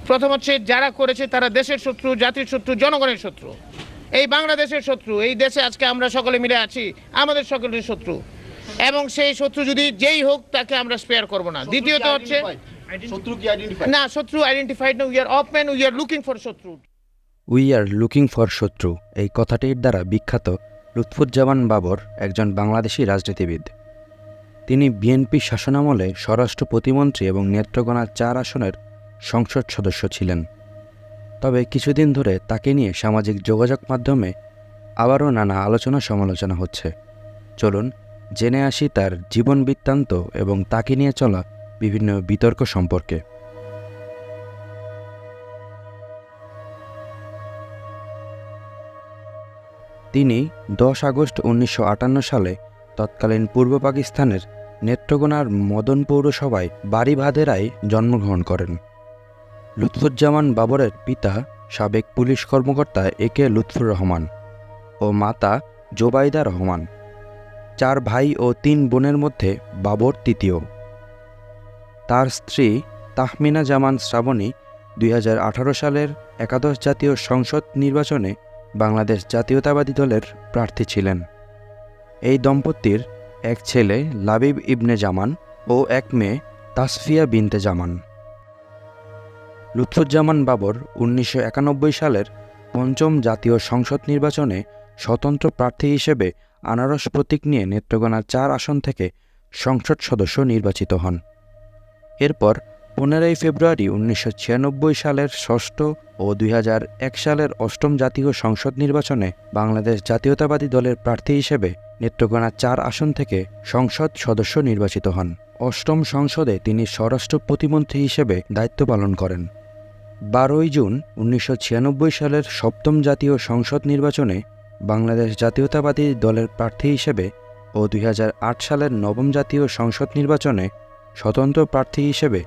প্রথম হচ্ছে যারা করেছে তারা দেশের শত্রু, জাতির শত্রু, জনগণের শত্রু। এই বাংলাদেশের শত্রু, এই দেশে আজকে আমরা সকলে মিলে আছি, আমাদের সকলের শত্রু, এবং সেই শত্রু যদি যেই হোক তাকে আমরা স্পেয়ার করব না। দ্বিতীয়ত হচ্ছে না, শত্রু আইডেন্টিফাইড না, we are open, we are looking for শত্রু। উই আর লুকিং ফর শত্রু এই কথাটির দ্বারা বিখ্যাত লুৎফুজ্জামান বাবর একজন বাংলাদেশি রাজনীতিবিদ। তিনি বিএনপি শাসনামলে স্বরাষ্ট্র প্রতিমন্ত্রী এবং নেত্রকোনা ৪ আসনের সংসদ সদস্য ছিলেন। তবে কিছুদিন ধরে তাকে নিয়ে সামাজিক যোগাযোগ মাধ্যমে আবারও নানা আলোচনা সমালোচনা হচ্ছে। চলুন জেনে আসি তার জীবন বৃত্তান্ত এবং তাকে নিয়ে চলা বিভিন্ন বিতর্ক সম্পর্কে। তিনি ১০ আগস্ট ১৯৫৮ সালে তৎকালীন পূর্ব পাকিস্তানের নেত্রকোনার মদন পৌরসভায় বাড়ি ভাদেরায় জন্মগ্রহণ করেন। লুৎফুজ্জামান বাবরের পিতা সাবেক পুলিশ কর্মকর্তা একে লুৎফুর রহমান ও মাতা জোবাইদা রহমান। ৪ ভাই ও ৩ বোনের মধ্যে বাবর তৃতীয়। তার স্ত্রী তাহমিনা জামান শ্রাবণী ২০১৮ সালের একাদশ জাতীয় সংসদ নির্বাচনে বাংলাদেশ জাতীয়তাবাদী দলের প্রার্থী ছিলেন। এই দম্পতির এক ছেলে লাবিব ইবনে জামান ও এক মেয়ে তাসফিয়া বিনতে জামান। লুৎফুজ্জামান বাবর ১৯৯১ সালের পঞ্চম জাতীয় সংসদ নির্বাচনে স্বতন্ত্র প্রার্থী হিসেবে আনারস প্রতীক নিয়ে নেত্রকোনা ৪ আসন থেকে সংসদ সদস্য নির্বাচিত হন। এরপর ১৫ই ফেব্রুয়ারি ১৯৯৬ সালের ষষ্ঠ ও ২০০১ সালের অষ্টম জাতীয় সংসদ নির্বাচনে বাংলাদেশ জাতীয়তাবাদী দলের প্রার্থী হিসেবে নেত্রকোনা ৪ আসন থেকে সংসদ সদস্য নির্বাচিত হন। অষ্টম সংসদে তিনি স্বরাষ্ট্র প্রতিমন্ত্রী হিসেবে দায়িত্ব পালন করেন। ১২ই জুন ১৯৯৬ সালের সপ্তম জাতীয় সংসদ নির্বাচনে বাংলাদেশ জাতীয়তাবাদী দলের প্রার্থী হিসেবে ও ২০০৮ সালের নবম জাতীয় সংসদ নির্বাচনে স্বতন্ত্র প্রার্থী হিসেবে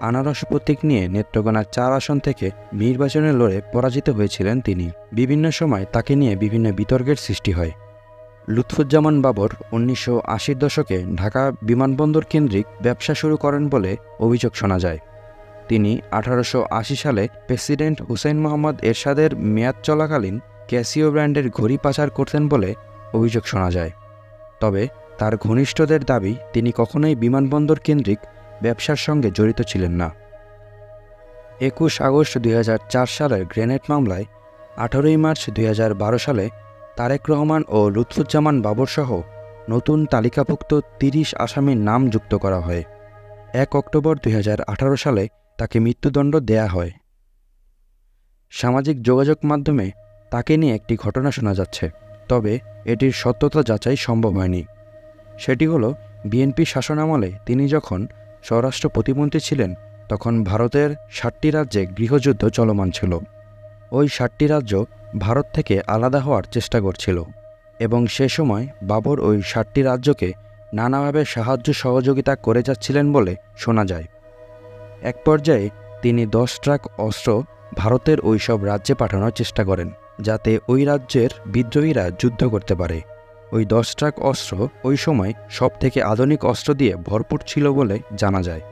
আনারস প্রতীক নিয়ে নেত্রকোনা ৪ আসন থেকে নির্বাচনে লড়ে পরাজিত হয়েছিলেন তিনি। বিভিন্ন সময় তাকে নিয়ে বিভিন্ন বিতর্কের সৃষ্টি হয়। লুৎফুজ্জামান বাবর ১৯৮০ দশকে ঢাকা বিমানবন্দর কেন্দ্রিক ব্যবসা শুরু করেন বলে অভিযোগ শোনা যায়। তিনি ১৮৮০ সালে প্রেসিডেন্ট হুসেইন মোহাম্মদ এরশাদের মেয়াদ চলাকালীন ক্যাসিও ব্র্যান্ডের ঘড়ি পাচার করতেন বলে অভিযোগ শোনা যায়। তবে তার ঘনিষ্ঠদের দাবি তিনি কখনোই বিমানবন্দর কেন্দ্রিক ব্যবসার সঙ্গে জড়িত ছিলেন না। ২১ আগস্ট ২০০৪ সালের গ্রেনেড মামলায় ১৮ই মার্চ ২০১২ সালে তারেক রহমান ও লুৎফুজ্জামান বাবরসহ নতুন তালিকাভুক্ত ৩০ আসামির নাম যুক্ত করা হয়। ১ অক্টোবর ২০১৮ সালে তাকে মৃত্যুদণ্ড দেয়া হয়। সামাজিক যোগাযোগ মাধ্যমে তাকে নিয়ে একটি ঘটনা শোনা যাচ্ছে, তবে এটির সত্যতা যাচাই সম্ভব হয়নি। সেটি হলো বিএনপি শাসনামলে তিনি যখন স্বরাষ্ট্র প্রতিমন্ত্রী ছিলেন তখন ভারতের ৭টি রাজ্যে গৃহযুদ্ধ চলমান ছিল। ওই ৭টি রাজ্য ভারত থেকে আলাদা হওয়ার চেষ্টা করছিল এবং সে সময় বাবর ওই ৭টি রাজ্যকে নানাভাবে সাহায্য সহযোগিতা করে যাচ্ছিলেন বলে শোনা যায়। এক পর্যায়ে তিনি ১০ ট্রাক অস্ত্র ভারতের ওই সব রাজ্যে পাঠানোর চেষ্টা করেন যাতে ওই রাজ্যের বিদ্রোহীরা যুদ্ধ করতে পারে। ওই ১০ ট্রাক অস্ত্র ওই সময় সব থেকে আধুনিক অস্ত্র দিয়ে ভরপুর ছিল বলে জানা যায়।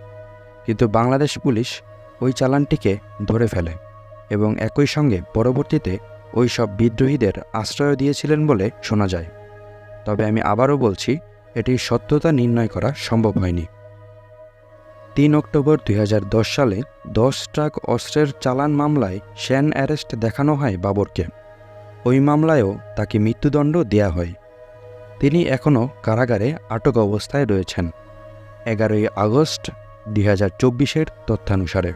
কিন্তু বাংলাদেশ পুলিশ ওই চালানটিকে ধরে ফেলে এবং একই সঙ্গে পরবর্তীতে ওই সব বিদ্রোহীদের আশ্রয় দিয়েছিলেন বলে শোনা যায়। তবে আমি আবারও বলছি, এটির সত্যতা নির্ণয় করা সম্ভব হয়নি। ৩ অক্টোবর ২০১০ সালে ১০ ট্রাক অস্ত্রের চালান মামলায় শ্যান অ্যারেস্ট দেখানো হয় বাবরকে। ওই মামলায়ও তাকে মৃত্যুদণ্ড দেয়া হয়। তিনি এখনও কারাগারে আটক অবস্থায় রয়েছেন। ১১ই আগস্ট ২০২৪-এর তথ্যানুসারে।